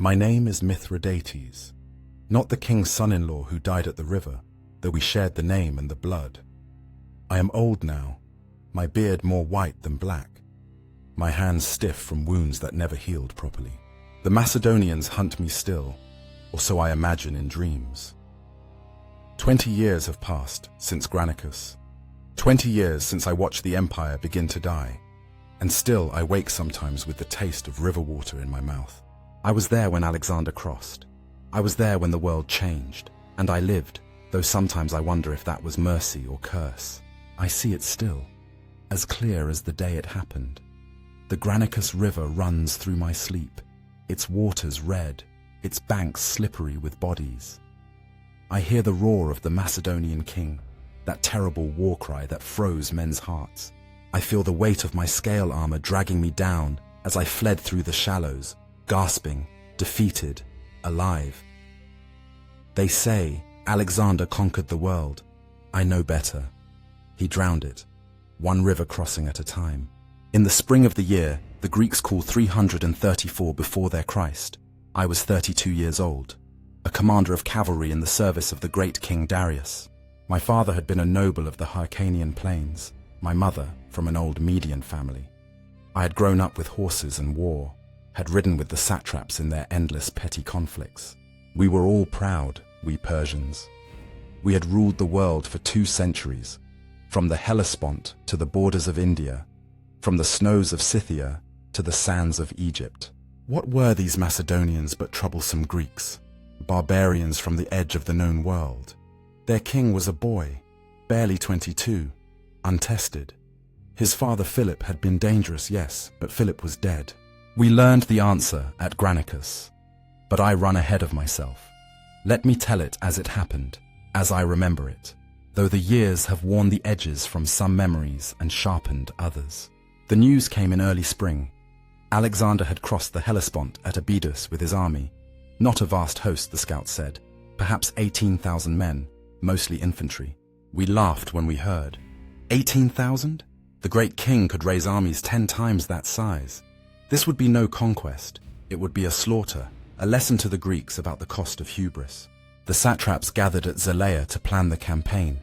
My name is Mithradates, not the king's son-in-law who died at the river, though we shared the name and the blood. I am old now, my beard more white than black, my hands stiff from wounds that never healed properly. The Macedonians hunt me still, or so I imagine in dreams. 20 years have passed since Granicus. 20 years since I watched the empire begin to die, and still I wake sometimes with the taste of river water in my mouth. I was there when Alexander crossed. I was there when the world changed, and I lived, though sometimes I wonder if that was mercy or curse. I see it still, as clear as the day it happened. The Granicus River runs through my sleep, its waters red, its banks slippery with bodies. I hear the roar of the Macedonian king, that terrible war cry that froze men's hearts. I feel the weight of my scale armor dragging me down as I fled through the shallows, gasping, defeated, alive. They say Alexander conquered the world. I know better. He drowned it, one river crossing at a time. In the spring of the year, the Greeks call 334 before their Christ. I was 32 years old, a commander of cavalry in the service of the great King Darius. My father had been a noble of the Hyrcanian plains, my mother from an old Median family. I had grown up with horses and war, had ridden with the satraps in their endless petty conflicts. We were all proud, we Persians. We had ruled the world for 2 centuries, from the Hellespont to the borders of India, from the snows of Scythia to the sands of Egypt. What were these Macedonians but troublesome Greeks, barbarians from the edge of the known world? Their king was a boy, barely 22, untested. His father Philip had been dangerous, yes, but Philip was dead. We learned the answer at Granicus, but I run ahead of myself. Let me tell it as it happened, as I remember it, though the years have worn the edges from some memories and sharpened others. The news came in early spring. Alexander had crossed the Hellespont at Abydos with his army. Not a vast host, the scouts said, perhaps 18,000 men, mostly infantry. We laughed when we heard. 18,000? The great king could raise armies 10 times that size. This would be no conquest. It would be a slaughter, a lesson to the Greeks about the cost of hubris. The satraps gathered at Zelea to plan the campaign.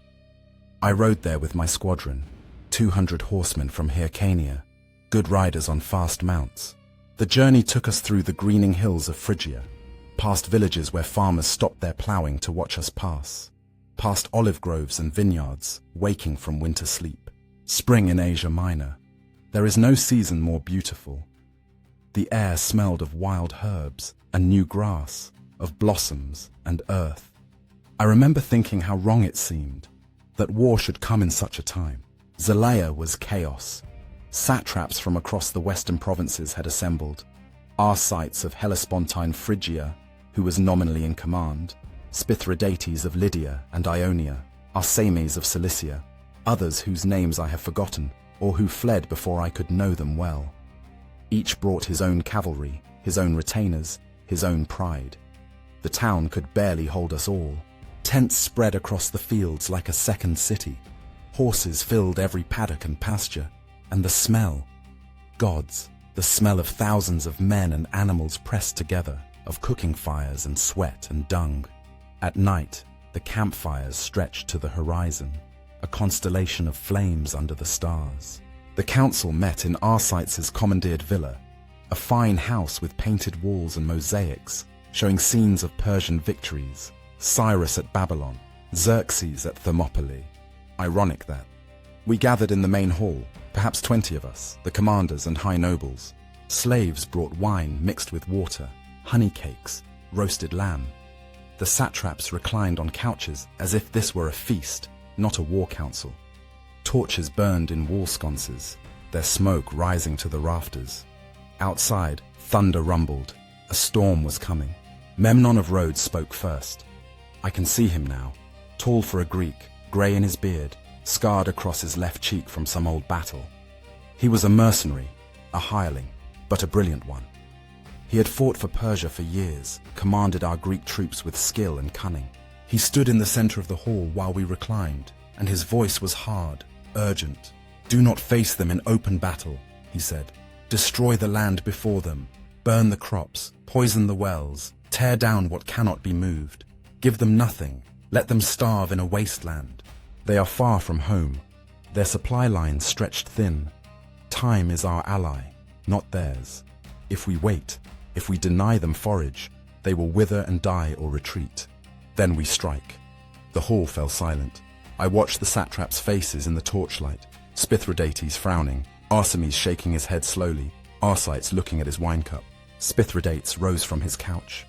I rode there with my squadron, 200 horsemen from Hyrcania, good riders on fast mounts. The journey took us through the greening hills of Phrygia, past villages where farmers stopped their ploughing to watch us pass, past olive groves and vineyards, waking from winter sleep. Spring in Asia Minor. There is no season more beautiful. The air smelled of wild herbs and new grass, of blossoms and earth. I remember thinking how wrong it seemed, that war should come in such a time. Zelea was chaos. Satraps from across the western provinces had assembled. Arsites of Hellespontine Phrygia, who was nominally in command, Mithradates of Lydia and Ionia, Arsames of Cilicia, others whose names I have forgotten, or who fled before I could know them well. Each brought his own cavalry, his own retainers, his own pride. The town could barely hold us all. Tents spread across the fields like a second city. Horses filled every paddock and pasture. And the smell, gods, the smell of thousands of men and animals pressed together, of cooking fires and sweat and dung. At night, the campfires stretched to the horizon, a constellation of flames under the stars. The council met in Arsites' commandeered villa, a fine house with painted walls and mosaics, showing scenes of Persian victories, Cyrus at Babylon, Xerxes at Thermopylae. Ironic that. We gathered in the main hall, perhaps 20 of us, the commanders and high nobles. Slaves brought wine mixed with water, honey cakes, roasted lamb. The satraps reclined on couches as if this were a feast, not a war council. Torches burned in wall sconces, their smoke rising to the rafters. Outside, thunder rumbled. A storm was coming. Memnon of Rhodes spoke first. I can see him now, tall for a Greek, grey in his beard, scarred across his left cheek from some old battle. He was a mercenary, a hireling, but a brilliant one. He had fought for Persia for years, commanded our Greek troops with skill and cunning. He stood in the center of the hall while we reclined, and his voice was hard, urgent. "Do not face them in open battle," he said. "Destroy the land before them, Burn the crops, poison the wells, tear down what cannot be moved. Give them nothing, let them starve in a wasteland. They are far from home, their supply lines stretched thin. Time is our ally, not theirs. If we wait, if we deny them forage, they will wither and die or retreat. Then we strike. The hall fell silent. I watched the satraps' faces in the torchlight, Mithradates frowning, Armies shaking his head slowly, Arsites looking at his wine cup. Mithradates rose from his couch.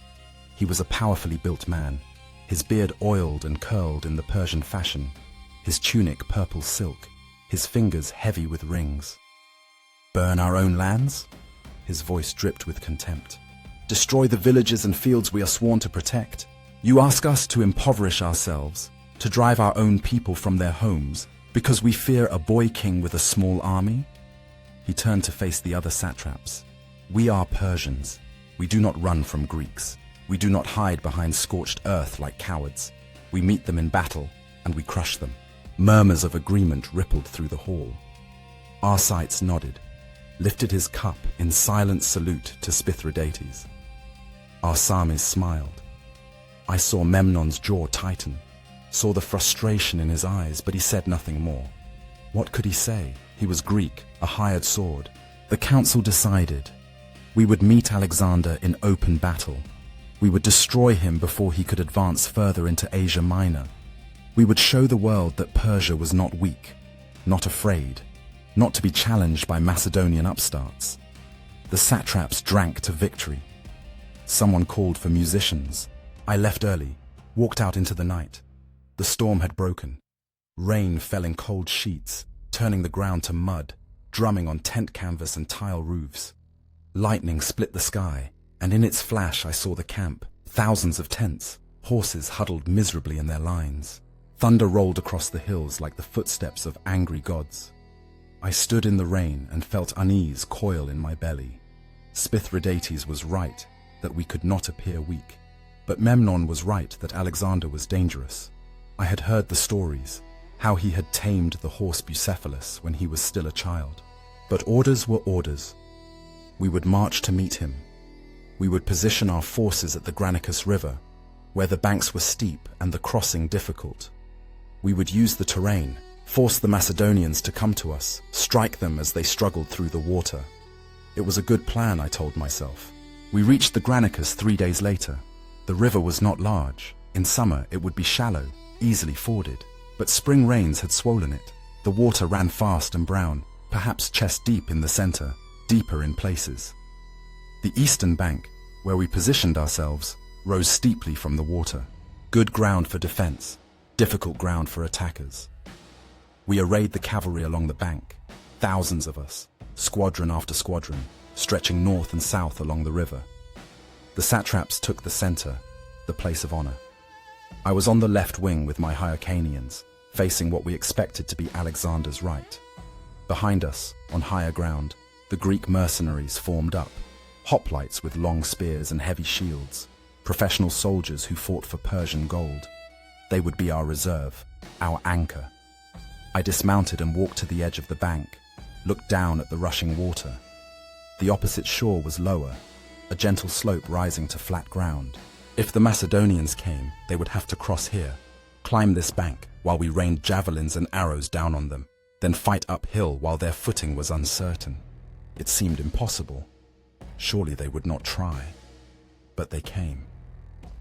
He was a powerfully built man, his beard oiled and curled in the Persian fashion, his tunic purple silk, his fingers heavy with rings. Burn our own lands? His voice dripped with contempt. Destroy the villages and fields we are sworn to protect? You ask us to impoverish ourselves, to drive our own people from their homes, because we fear a boy king with a small army? He turned to face the other satraps. We are Persians. We do not run from Greeks. We do not hide behind scorched earth like cowards. We meet them in battle, and we crush them. Murmurs of agreement rippled through the hall. Arsites nodded, lifted his cup in silent salute to Mithradates. Arsames smiled. I saw Memnon's jaw tighten, saw the frustration in his eyes, but he said nothing more. What could he say? He was Greek, a hired sword. The council decided. We would meet Alexander in open battle. We would destroy him before he could advance further into Asia Minor. We would show the world that Persia was not weak, not afraid, not to be challenged by Macedonian upstarts. The satraps drank to victory. Someone called for musicians. I left early, walked out into the night. The storm had broken. Rain fell in cold sheets, turning the ground to mud, drumming on tent canvas and tile roofs. Lightning split the sky, and in its flash I saw the camp, thousands of tents, horses huddled miserably in their lines. Thunder rolled across the hills like the footsteps of angry gods. I stood in the rain and felt unease coil in my belly. Mithradates was right that we could not appear weak, but Memnon was right that Alexander was dangerous. I had heard the stories, how he had tamed the horse Bucephalus when he was still a child. But orders were orders. We would march to meet him. We would position our forces at the Granicus River, where the banks were steep and the crossing difficult. We would use the terrain, force the Macedonians to come to us, strike them as they struggled through the water. It was a good plan, I told myself. We reached the Granicus 3 days later. The river was not large. In summer, it would be shallow, easily forded. But spring rains had swollen it. The water ran fast and brown, perhaps chest deep in the center, deeper in places. The eastern bank, where we positioned ourselves, rose steeply from the water. Good ground for defense, difficult ground for attackers. We arrayed the cavalry along the bank, thousands of us, squadron after squadron, stretching north and south along the river. The satraps took the center, the place of honor. I was on the left wing with my Hyrcanians, facing what we expected to be Alexander's right. Behind us, on higher ground, the Greek mercenaries formed up, hoplites with long spears and heavy shields, professional soldiers who fought for Persian gold. They would be our reserve, our anchor. I dismounted and walked to the edge of the bank, looked down at the rushing water. The opposite shore was lower, a gentle slope rising to flat ground. If the Macedonians came, they would have to cross here, climb this bank while we rained javelins and arrows down on them, then fight uphill while their footing was uncertain. It seemed impossible. Surely they would not try. But they came.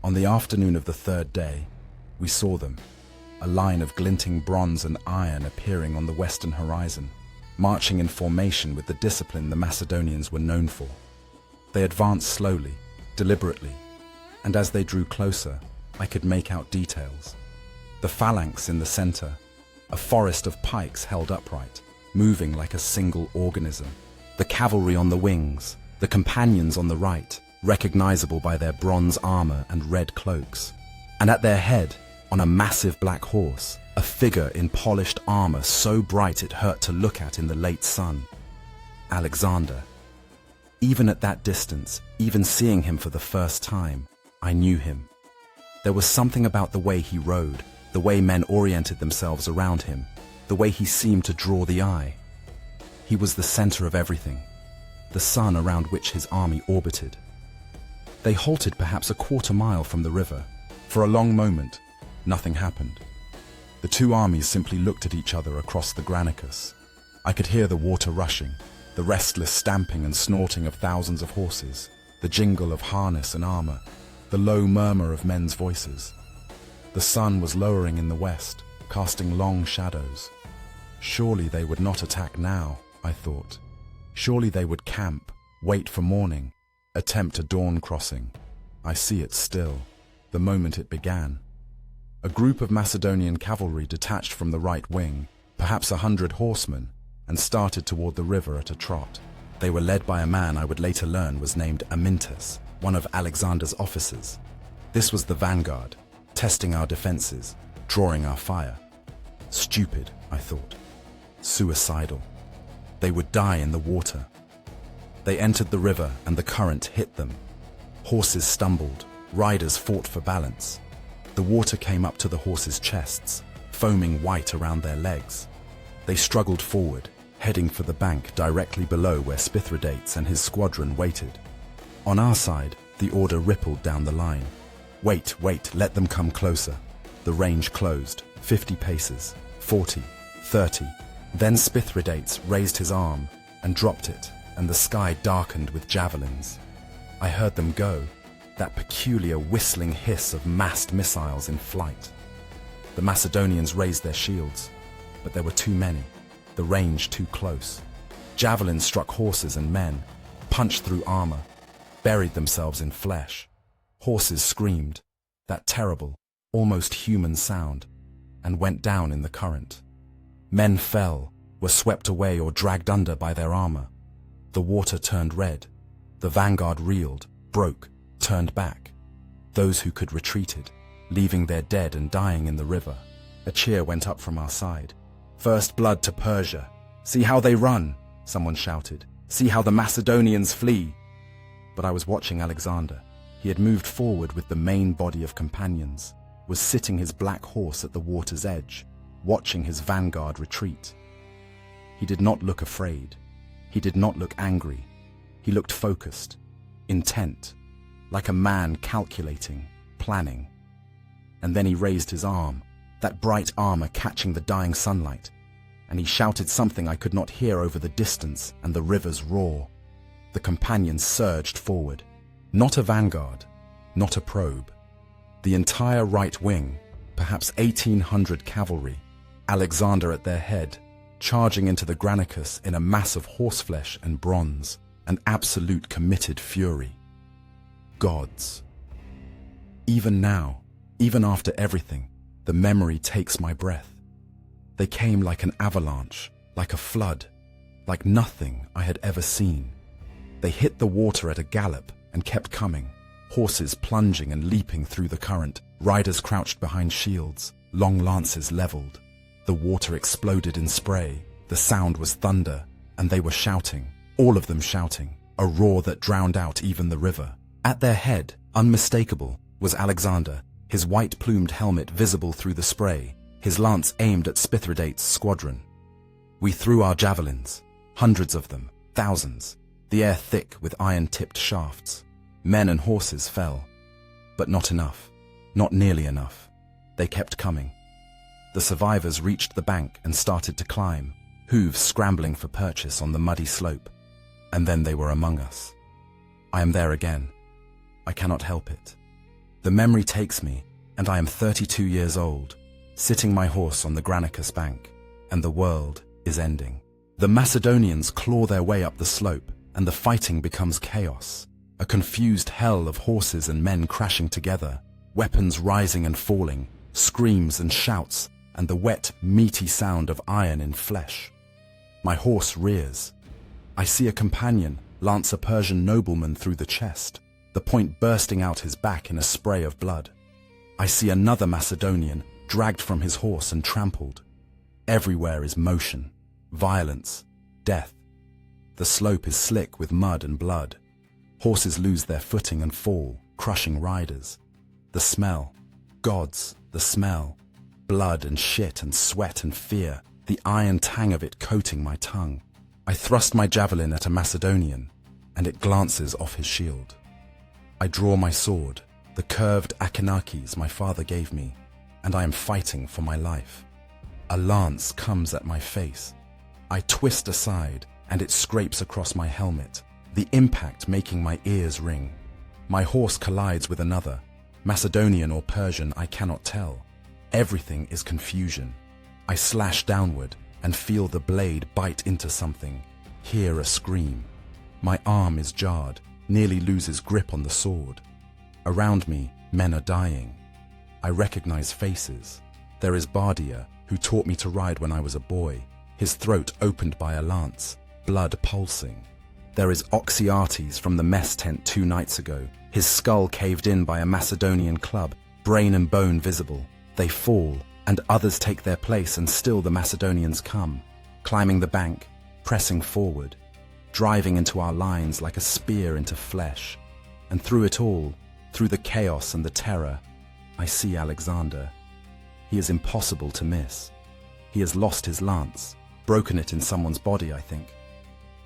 On the afternoon of the third day, we saw them, a line of glinting bronze and iron appearing on the western horizon, marching in formation with the discipline the Macedonians were known for. They advanced slowly, deliberately, and as they drew closer, I could make out details. The phalanx in the center, a forest of pikes held upright, moving like a single organism. The cavalry on the wings, the companions on the right, recognizable by their bronze armor and red cloaks. And at their head, on a massive black horse, a figure in polished armor so bright it hurt to look at in the late sun. Alexander. Even at that distance, even seeing him for the first time, I knew him. There was something about the way he rode, the way men oriented themselves around him, the way he seemed to draw the eye. He was the center of everything. the sun around which his army orbited. They halted perhaps a quarter-mile from the river. For a long moment, nothing happened. The two armies simply looked at each other across the Granicus. I could hear the water rushing, the restless stamping and snorting of thousands of horses, the jingle of harness and armor, the low murmur of men's voices. The sun was lowering in the west, casting long shadows. Surely they would not attack now, I thought. Surely they would camp, wait for morning, attempt a dawn crossing. I see it still, the moment it began. A group of Macedonian cavalry detached from the right wing, perhaps 100 horsemen, and started toward the river at a trot. They were led by a man I would later learn was named Amyntas, one of Alexander's officers. This was the vanguard, testing our defenses, drawing our fire. Stupid, I thought. Suicidal. They would die in the water. They entered the river and the current hit them. Horses stumbled, riders fought for balance. The water came up to the horses' chests, foaming white around their legs. They struggled forward, heading for the bank directly below where Mithradates and his squadron waited. On our side, the order rippled down the line. Wait, let them come closer. The range closed, 50 paces, 40, 30. Then Mithradates raised his arm and dropped it, and the sky darkened with javelins. I heard them go, that peculiar whistling hiss of massed missiles in flight. The Macedonians raised their shields, but there were too many, the range too close. Javelins struck horses and men, punched through armor, buried themselves in flesh. Horses screamed, that terrible, almost human sound, and went down in the current. Men fell, were swept away or dragged under by their armor. The water turned red. The vanguard reeled, broke, turned back. Those who could retreated, leaving their dead and dying in the river. A cheer went up from our side. First blood to Persia. See how they run, someone shouted. See how the Macedonians flee. But I was watching Alexander. He had moved forward with the main body of companions, was sitting his black horse at the water's edge, watching his vanguard retreat. He did not look afraid. He did not look angry. He looked focused, intent, like a man calculating, planning. And then he raised his arm, that bright armor catching the dying sunlight, and he shouted something I could not hear over the distance and the river's roar. The companions surged forward. Not a vanguard, not a probe. The entire right wing, perhaps 1,800 cavalry, Alexander at their head, charging into the Granicus in a mass of horseflesh and bronze, an absolute committed fury. Gods. Even now, even after everything, the memory takes my breath. They came like an avalanche, like a flood, like nothing I had ever seen. They hit the water at a gallop and kept coming, horses plunging and leaping through the current, riders crouched behind shields, long lances leveled. The water exploded in spray, the sound was thunder, and they were shouting, all of them shouting, a roar that drowned out even the river. At their head, unmistakable, was Alexander, his white-plumed helmet visible through the spray, his lance aimed at Mithradates' squadron. We threw our javelins, hundreds of them, thousands, the air thick with iron-tipped shafts. Men and horses fell, but not enough, not nearly enough. They kept coming. The survivors reached the bank and started to climb, hooves scrambling for purchase on the muddy slope. And then they were among us. I am there again. I cannot help it. The memory takes me, and I am 32 years old, sitting my horse on the Granicus bank, and the world is ending. The Macedonians claw their way up the slope, and the fighting becomes chaos. A confused hell of horses and men crashing together, weapons rising and falling, screams and shouts, and the wet, meaty sound of iron in flesh. My horse rears. I see a companion lance a Persian nobleman through the chest, the point bursting out his back in a spray of blood. I see another Macedonian dragged from his horse and trampled. Everywhere is motion, violence, death. The slope is slick with mud and blood. Horses lose their footing and fall, crushing riders. The smell, gods, the smell, blood and shit and sweat and fear, the iron tang of it coating my tongue. I thrust my javelin at a Macedonian, and it glances off his shield. I draw my sword, the curved Akinakis my father gave me, and I am fighting for my life. A lance comes at my face. I twist aside, and it scrapes across my helmet, the impact making my ears ring. My horse collides with another, Macedonian or Persian, I cannot tell. Everything is confusion. I slash downward and feel the blade bite into something, hear a scream. My arm is jarred, nearly loses grip on the sword. Around me, men are dying. I recognize faces. There is Bardia, who taught me to ride when I was a boy, his throat opened by a lance, blood pulsing. There is Oxyates from the mess tent 2 nights ago, his skull caved in by a Macedonian club, brain and bone visible. They fall, and others take their place, and still the Macedonians come, climbing the bank, pressing forward, driving into our lines like a spear into flesh. And through it all, through the chaos and the terror, I see Alexander. He is impossible to miss. He has lost his lance, broken it in someone's body, I think.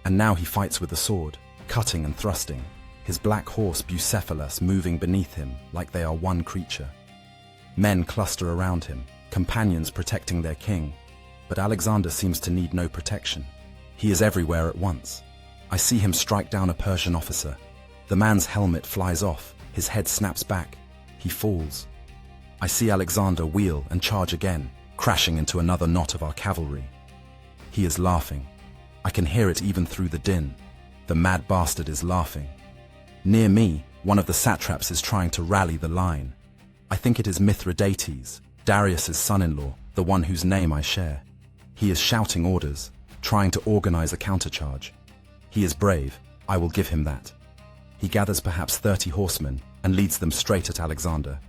And now he fights with the sword, cutting and thrusting, his black horse Bucephalus moving beneath him like they are one creature. Men cluster around him, companions protecting their king, but Alexander seems to need no protection. He is everywhere at once. I see him strike down a Persian officer. The man's helmet flies off, his head snaps back, he falls. I see Alexander wheel and charge again, crashing into another knot of our cavalry. He is laughing. I can hear it even through the din. The mad bastard is laughing. Near me, one of the satraps is trying to rally the line. I think it is Mithradates, Darius's son-in-law, the one whose name I share. He is shouting orders, trying to organize a countercharge. He is brave, I will give him that. He gathers perhaps 30 horsemen and leads them straight at Alexander.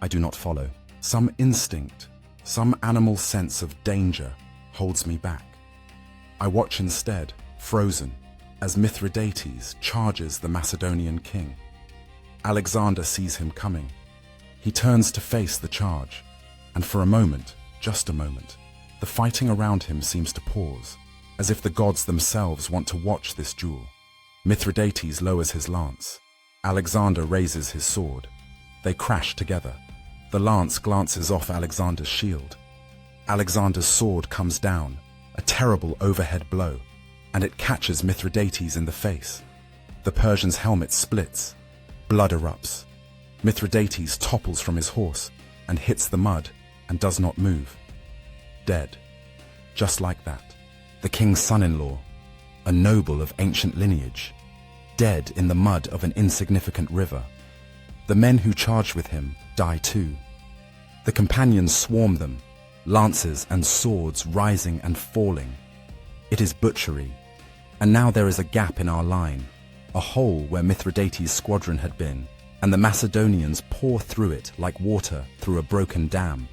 I do not follow. Some instinct, some animal sense of danger holds me back. I watch instead, frozen, as Mithradates charges the Macedonian king. Alexander sees him coming. He turns to face the charge, and for a moment, just a moment, the fighting around him seems to pause, as if the gods themselves want to watch this duel. Mithradates lowers his lance. Alexander raises his sword. They crash together. The lance glances off Alexander's shield. Alexander's sword comes down, a terrible overhead blow, and it catches Mithradates in the face. The Persian's helmet splits. Blood erupts. Mithradates topples from his horse and hits the mud and does not move. Dead. Just like that. The king's son-in-law, a noble of ancient lineage, dead in the mud of an insignificant river. The men who charged with him die too. The companions swarm them, lances and swords rising and falling. It is butchery. And now there is a gap in our line, a hole where Mithradates' squadron had been, and the Macedonians pour through it like water through a broken dam.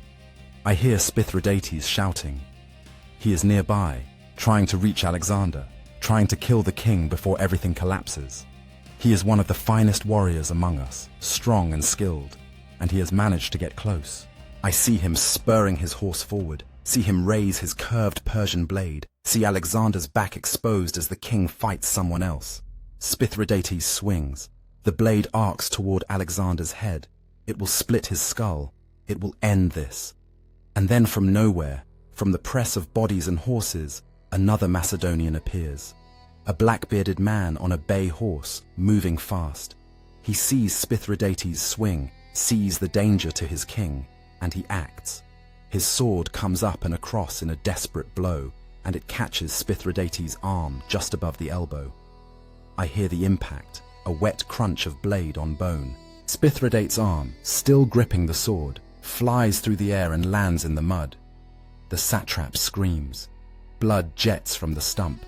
I hear Spithridates shouting. He is nearby, trying to reach Alexander, trying to kill the king before everything collapses. He is one of the finest warriors among us, strong and skilled, and he has managed to get close. I see him spurring his horse forward, see him raise his curved Persian blade, see Alexander's back exposed as the king fights someone else. Spithridates swings. The blade arcs toward Alexander's head. It will split his skull. It will end this. And then from nowhere, from the press of bodies and horses, another Macedonian appears. A black-bearded man on a bay horse, moving fast. He sees Spithridates swing, sees the danger to his king, and he acts. His sword comes up and across in a desperate blow, and it catches Spithridates' arm just above the elbow. I hear the impact, a wet crunch of blade on bone. Spithridates' arm, still gripping the sword, flies through the air and lands in the mud. The satrap screams. Blood jets from the stump.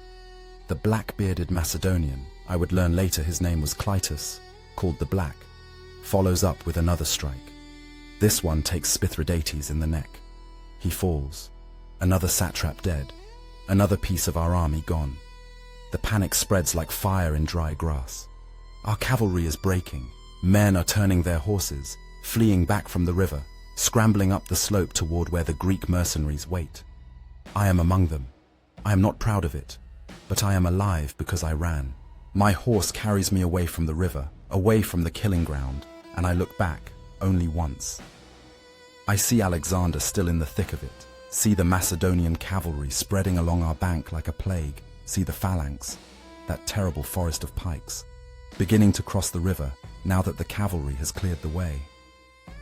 The black-bearded Macedonian, I would learn later his name was Clytus, called the Black, follows up with another strike. This one takes Spithridates in the neck. He falls. Another satrap dead. Another piece of our army gone. The panic spreads like fire in dry grass. Our cavalry is breaking. Men are turning their horses, fleeing back from the river, scrambling up the slope toward where the Greek mercenaries wait. I am among them. I am not proud of it, but I am alive because I ran. My horse carries me away from the river, away from the killing ground, and I look back only once. I see Alexander still in the thick of it, see the Macedonian cavalry spreading along our bank like a plague, see the phalanx, that terrible forest of pikes, beginning to cross the river now that the cavalry has cleared the way.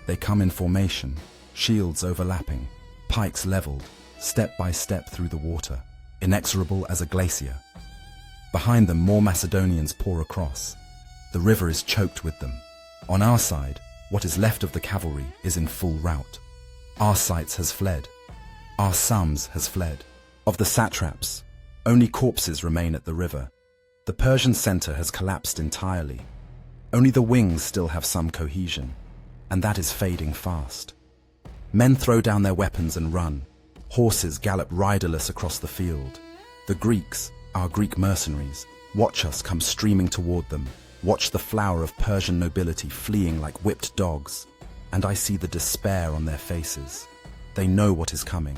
They come in formation, shields overlapping, pikes leveled, step by step through the water, inexorable as a glacier. Behind them, more Macedonians pour across. The river is choked with them. On our side, what is left of the cavalry is in full rout. Our sights has fled. Our sums has fled. Of the satraps, only corpses remain at the river. The Persian center has collapsed entirely. Only the wings still have some cohesion, and that is fading fast. Men throw down their weapons and run. Horses gallop riderless across the field. The Greeks, our Greek mercenaries, watch us come streaming toward them, watch the flower of Persian nobility fleeing like whipped dogs, and I see the despair on their faces. They know what is coming.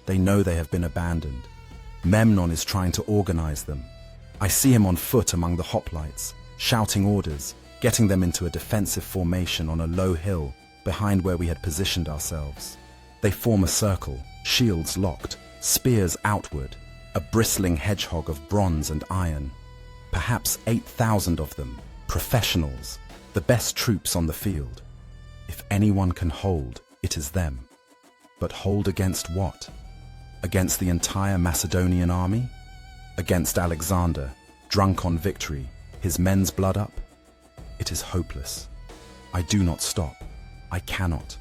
They know they have been abandoned. Memnon is trying to organize them. I see him on foot among the hoplites, shouting orders, getting them into a defensive formation on a low hill behind where we had positioned ourselves. They form a circle, shields locked, spears outward, a bristling hedgehog of bronze and iron. Perhaps 8,000 of them, professionals, the best troops on the field. If anyone can hold, it is them. But hold against what? Against the entire Macedonian army? Against Alexander, drunk on victory, his men's blood up? It is hopeless. I do not stop. I cannot.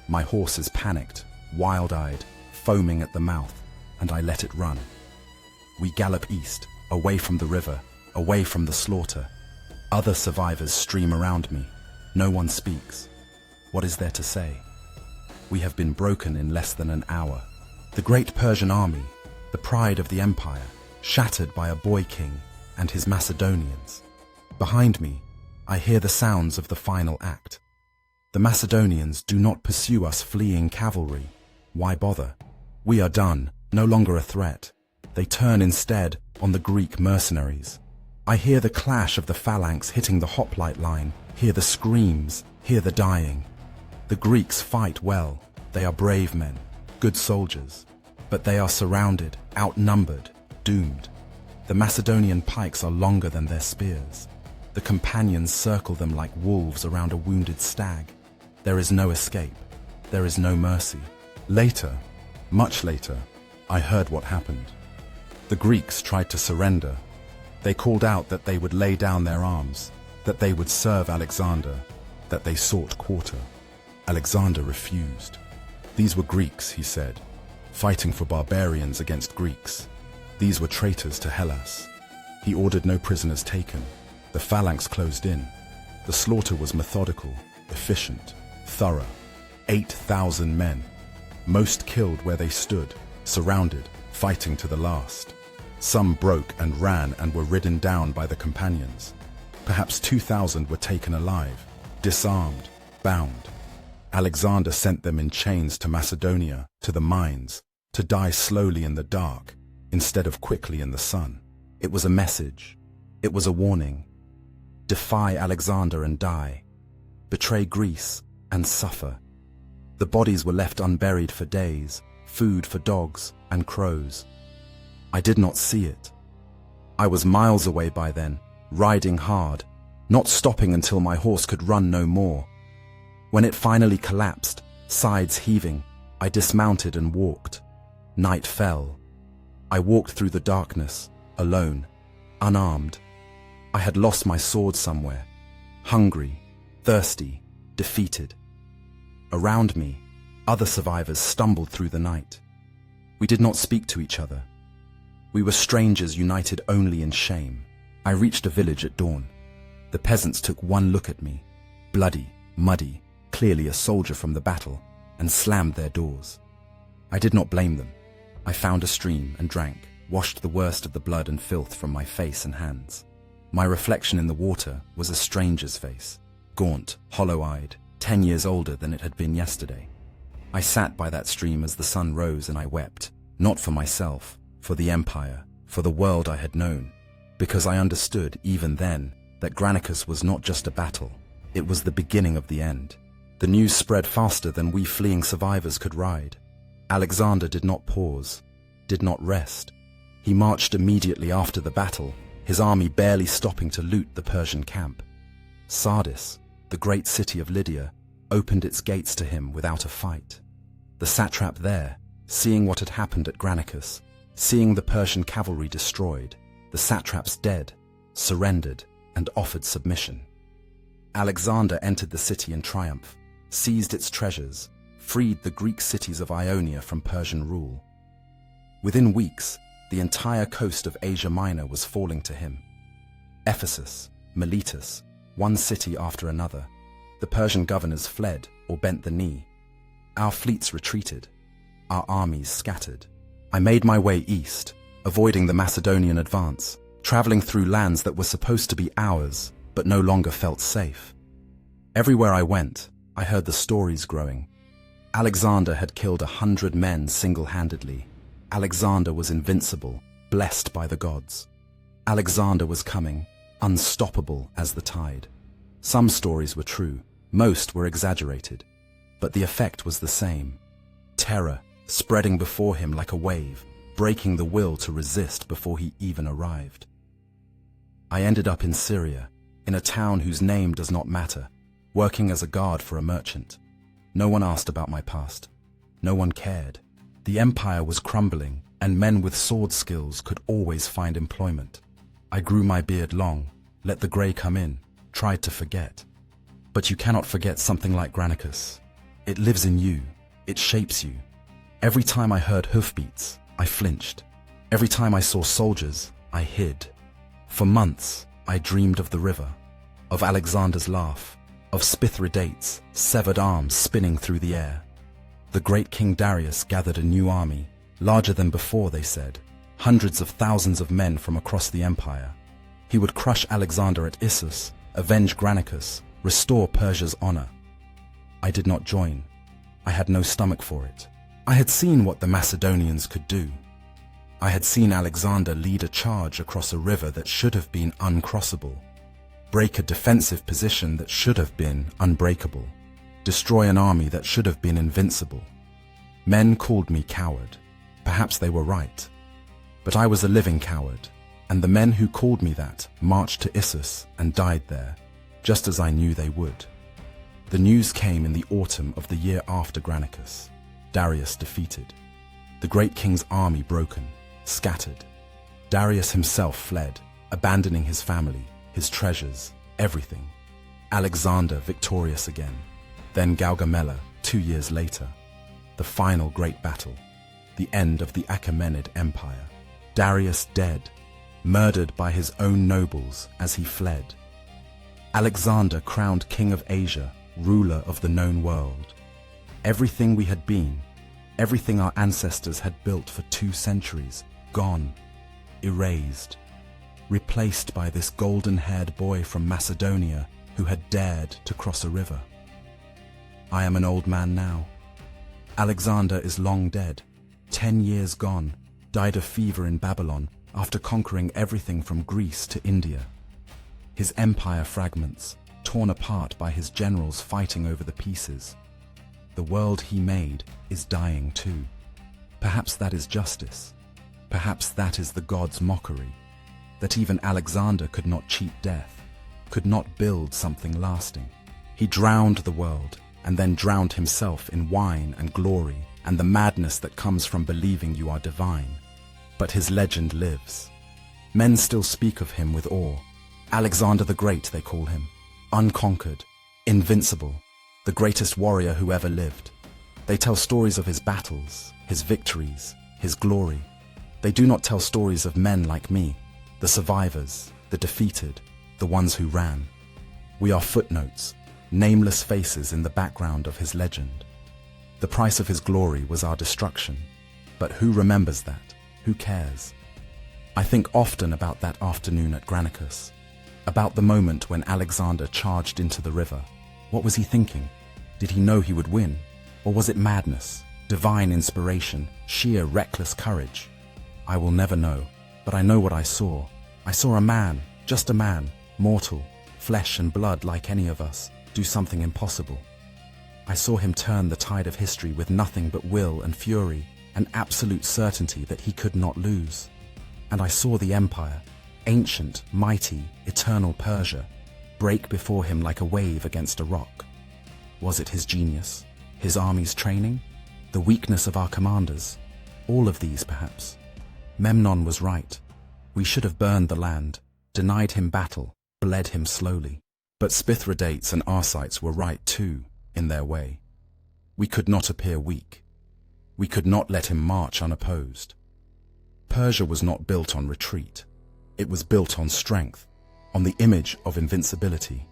My horse is panicked, wild-eyed, foaming at the mouth, and I let it run. We gallop east, away from the river, away from the slaughter. Other survivors stream around me. No one speaks. What is there to say? We have been broken in less than an hour. The great Persian army, the pride of the empire, shattered by a boy king and his Macedonians. Behind me, I hear the sounds of the final act. The Macedonians do not pursue us fleeing cavalry. Why bother? We are done, no longer a threat. They turn instead on the Greek mercenaries. I hear the clash of the phalanx hitting the hoplite line, hear the screams, hear the dying. The Greeks fight well. They are brave men, good soldiers. But they are surrounded, outnumbered, doomed. The Macedonian pikes are longer than their spears. The companions circle them like wolves around a wounded stag. There is no escape. There is no mercy. Later, much later, I heard what happened. The Greeks tried to surrender. They called out that they would lay down their arms, that they would serve Alexander, that they sought quarter. Alexander refused. These were Greeks, he said, fighting for barbarians against Greeks. These were traitors to Hellas. He ordered no prisoners taken. The phalanx closed in. The slaughter was methodical, efficient, thorough. 8,000 men, most killed where they stood, surrounded, fighting to the last. Some broke and ran and were ridden down by the companions. Perhaps 2,000 were taken alive, disarmed, bound. Alexander sent them in chains to Macedonia, to the mines, to die slowly in the dark, instead of quickly in the sun. It was a message. It was a warning. Defy Alexander and die. Betray Greece and suffer. The bodies were left unburied for days, food for dogs and crows. I did not see it. I was miles away by then, riding hard, not stopping until my horse could run no more. When it finally collapsed, sides heaving, I dismounted and walked. Night fell. I walked through the darkness, alone, unarmed. I had lost my sword somewhere, hungry, thirsty, defeated. Around me, other survivors stumbled through the night. We did not speak to each other. We were strangers united only in shame. I reached a village at dawn. The peasants took one look at me, bloody, muddy, clearly a soldier from the battle, and slammed their doors. I did not blame them. I found a stream and drank, washed the worst of the blood and filth from my face and hands. My reflection in the water was a stranger's face, gaunt, hollow-eyed, 10 years older than it had been yesterday. I sat by that stream as the sun rose and I wept, not for myself, for the empire, for the world I had known. because I understood, even then, that Granicus was not just a battle, it was the beginning of the end. The news spread faster than we fleeing survivors could ride. Alexander did not pause, did not rest. He marched immediately after the battle, his army barely stopping to loot the Persian camp. Sardis, the great city of Lydia, opened its gates to him without a fight. The satrap there, seeing what had happened at Granicus, seeing the Persian cavalry destroyed, the satraps dead, surrendered and offered submission. Alexander entered the city in triumph, seized its treasures, freed the Greek cities of Ionia from Persian rule. Within weeks, the entire coast of Asia Minor was falling to him. Ephesus, Miletus, one city after another. The Persian governors fled or bent the knee. Our fleets retreated. Our armies scattered. I made my way east, avoiding the Macedonian advance, traveling through lands that were supposed to be ours, but no longer felt safe. Everywhere I went, I heard the stories growing. Alexander had killed 100 men single-handedly. Alexander was invincible, blessed by the gods. Alexander was coming, unstoppable as the tide. Some stories were true, most were exaggerated, but the effect was the same. Terror spreading before him like a wave, breaking the will to resist before he even arrived. I ended up in Syria, in a town whose name does not matter, working as a guard for a merchant. No one asked about my past. No one cared. The empire was crumbling, and men with sword skills could always find employment. I grew my beard long, let the grey come in, tried to forget. But you cannot forget something like Granicus. It lives in you. It shapes you. Every time I heard hoofbeats, I flinched. Every time I saw soldiers, I hid. For months, I dreamed of the river, of Alexander's laugh, of Mithradates' severed arms spinning through the air. The great King Darius gathered a new army, larger than before, they said, hundreds of thousands of men from across the empire. He would crush Alexander at Issus, avenge Granicus, restore Persia's honor. I did not join. I had no stomach for it. I had seen what the Macedonians could do. I had seen Alexander lead a charge across a river that should have been uncrossable, break a defensive position that should have been unbreakable, destroy an army that should have been invincible. Men called me coward. Perhaps they were right. But I was a living coward, and the men who called me that marched to Issus and died there, just as I knew they would. The news came in the autumn of the year after Granicus. Darius defeated. The great king's army broken, scattered. Darius himself fled, abandoning his family, his treasures, everything. Alexander victorious again. Then Gaugamela, 2 years later. The final great battle. The end of the Achaemenid Empire. Darius dead, murdered by his own nobles as he fled. Alexander crowned king of Asia, ruler of the known world. Everything we had been, everything our ancestors had built for 2 centuries, gone, erased, replaced by this golden-haired boy from Macedonia who had dared to cross a river. I am an old man now. Alexander is long dead, 10 years gone, died of fever in Babylon after conquering everything from Greece to India. His empire fragments, torn apart by his generals fighting over the pieces. The world he made is dying too. Perhaps that is justice. Perhaps that is the gods' mockery, that even Alexander could not cheat death, could not build something lasting. He drowned the world, and then drowned himself in wine and glory and the madness that comes from believing you are divine. But his legend lives. Men still speak of him with awe. Alexander the Great, they call him. Unconquered, invincible, the greatest warrior who ever lived. They tell stories of his battles, his victories, his glory. They do not tell stories of men like me, the survivors, the defeated, the ones who ran. We are footnotes, nameless faces in the background of his legend. The price of his glory was our destruction. But who remembers that? Who cares? I think often about that afternoon at Granicus, about the moment when Alexander charged into the river. What was he thinking? Did he know he would win? Or was it madness, divine inspiration, sheer reckless courage? I will never know, but I know what I saw. I saw a man, just a man, mortal, flesh and blood like any of us, do something impossible. I saw him turn the tide of history with nothing but will and fury, and absolute certainty that he could not lose. And I saw the empire, ancient, mighty, eternal Persia, break before him like a wave against a rock. Was it his genius, his army's training, the weakness of our commanders? All of these, perhaps. Memnon was right. We should have burned the land, denied him battle, bled him slowly. But Mithridates and Arsites were right too, in their way. We could not appear weak. We could not let him march unopposed. Persia was not built on retreat. It was built on strength, on the image of invincibility.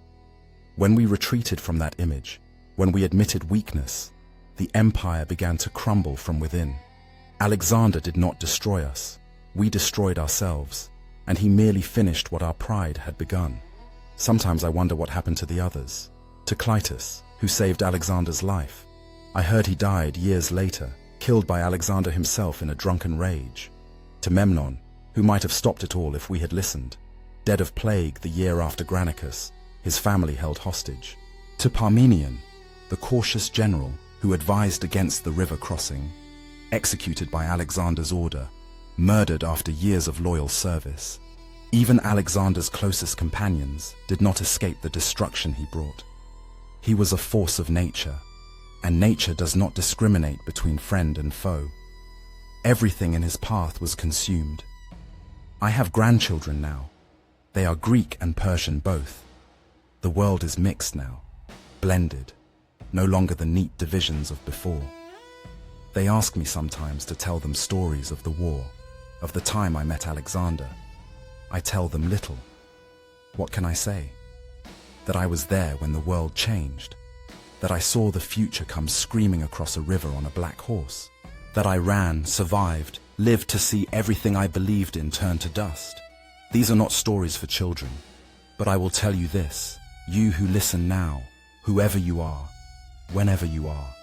When we retreated from that image, when we admitted weakness, the empire began to crumble from within. Alexander did not destroy us. We destroyed ourselves, and he merely finished what our pride had begun. Sometimes I wonder what happened to the others. To Clytus, who saved Alexander's life. I heard he died years later, killed by Alexander himself in a drunken rage. To Memnon, who might have stopped it all if we had listened, dead of plague the year after Granicus, his family held hostage. To Parmenion, the cautious general who advised against the river crossing, executed by Alexander's order, murdered after years of loyal service. Even Alexander's closest companions did not escape the destruction he brought. He was a force of nature, and nature does not discriminate between friend and foe. Everything in his path was consumed. I have grandchildren now. They are Greek and Persian both. The world is mixed now, blended, no longer the neat divisions of before. They ask me sometimes to tell them stories of the war, of the time I met Alexander. I tell them little. What can I say? That I was there when the world changed, that I saw the future come screaming across a river on a black horse, that I ran, survived, lived to see everything I believed in turn to dust. These are not stories for children, but I will tell you this, you who listen now, whoever you are, whenever you are.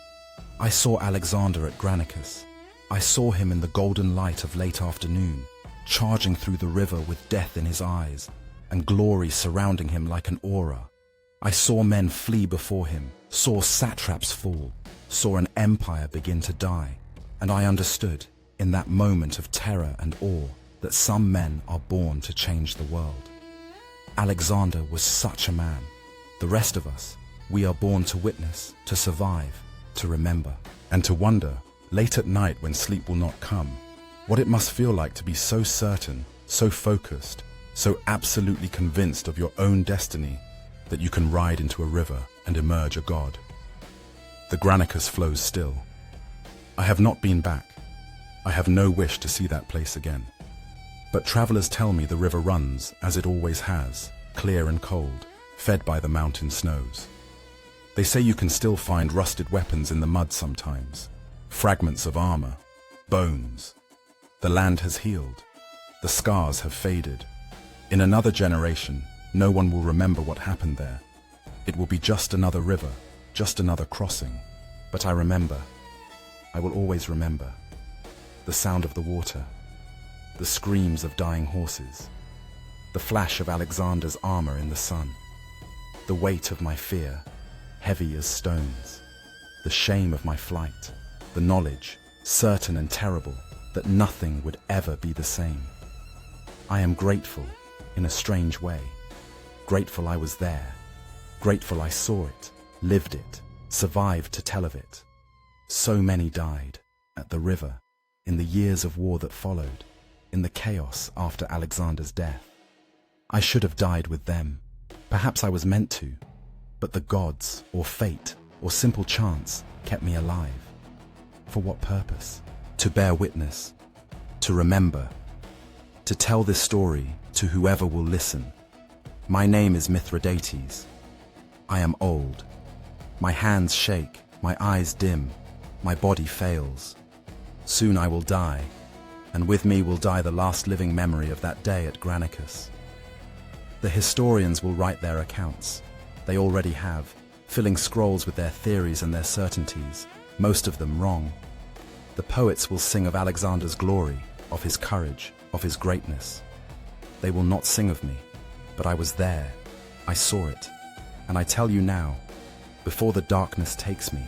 I saw Alexander at Granicus. I saw him in the golden light of late afternoon, charging through the river with death in his eyes, and glory surrounding him like an aura. I saw men flee before him, saw satraps fall, saw an empire begin to die, and I understood, in that moment of terror and awe, that some men are born to change the world. Alexander was such a man. The rest of us, we are born to witness, to survive, to remember, and to wonder, late at night when sleep will not come, what it must feel like to be so certain, so focused, so absolutely convinced of your own destiny that you can ride into a river and emerge a god. The Granicus flows still. I have not been back. I have no wish to see that place again. But travelers tell me the river runs, as it always has, clear and cold, fed by the mountain snows. They say you can still find rusted weapons in the mud sometimes, fragments of armor, bones. The land has healed. The scars have faded. In another generation, no one will remember what happened there. It will be just another river, just another crossing. But I remember. I will always remember. The sound of the water, the screams of dying horses, the flash of Alexander's armor in the sun, the weight of my fear, heavy as stones, the shame of my flight, the knowledge, certain and terrible, that nothing would ever be the same. I am grateful, in a strange way. Grateful I was there. Grateful I saw it, lived it, survived to tell of it. So many died, at the river, in the years of war that followed, in the chaos after Alexander's death. I should have died with them. Perhaps I was meant to, but the gods, or fate, or simple chance kept me alive. For what purpose? To bear witness, to remember, to tell this story to whoever will listen. My name is Mithradates. I am old. My hands shake, my eyes dim, my body fails. Soon I will die, and with me will die the last living memory of that day at Granicus. The historians will write their accounts. They already have, filling scrolls with their theories and their certainties, most of them wrong. The poets will sing of Alexander's glory, of his courage, of his greatness. they will not sing of me, but I was there, I saw it, and I tell you now, before the darkness takes me,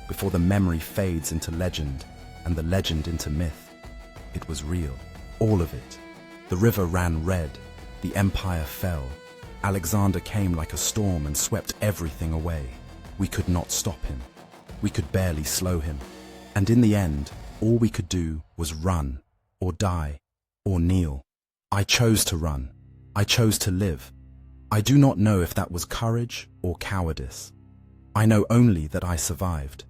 before the memory fades into legend and the legend into myth, it was real, all of it. The river ran red, the empire fell, Alexander came like a storm and swept everything away. We could not stop him. We could barely slow him. And in the end, all we could do was run, or die, or kneel. I chose to run. I chose to live. I do not know if that was courage or cowardice. I know only that I survived,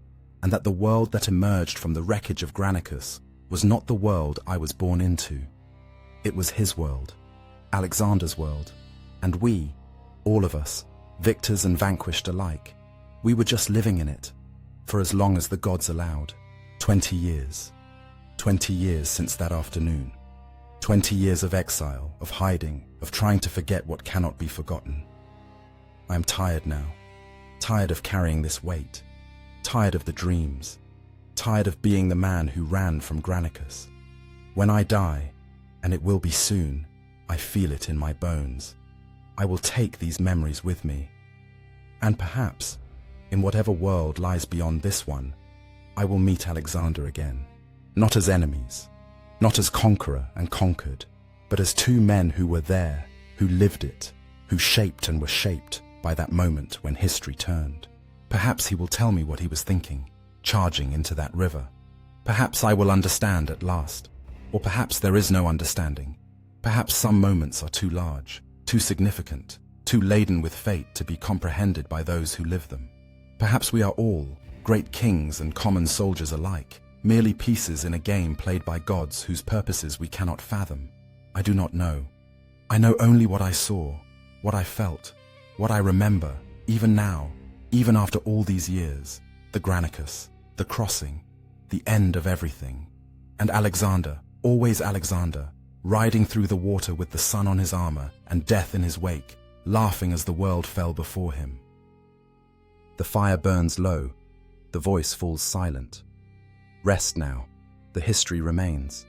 and that the world that emerged from the wreckage of Granicus was not the world I was born into. It was his world, Alexander's world, and we, all of us, victors and vanquished alike, we were just living in it, for as long as the gods allowed. 20 years. 20 years since that afternoon. 20 years of exile, of hiding, of trying to forget what cannot be forgotten. I am tired now, tired of carrying this weight, tired of the dreams, tired of being the man who ran from Granicus. When I die, and it will be soon, I feel it in my bones. I will take these memories with me. And perhaps, in whatever world lies beyond this one, I will meet Alexander again, not as enemies, not as conqueror and conquered, but as two men who were there, who lived it, who shaped and were shaped by that moment when history turned. Perhaps he will tell me what he was thinking, charging into that river. Perhaps I will understand at last, or perhaps there is no understanding. Perhaps some moments are too large, too significant, too laden with fate to be comprehended by those who live them. Perhaps we are all, great kings and common soldiers alike, merely pieces in a game played by gods whose purposes we cannot fathom. I do not know. I know only what I saw, what I felt, what I remember, even now, even after all these years, the Granicus, the crossing, the end of everything, and Alexander, always Alexander, riding through the water with the sun on his armor and death in his wake, laughing as the world fell before him. The fire burns low, the voice falls silent. Rest now, the history remains.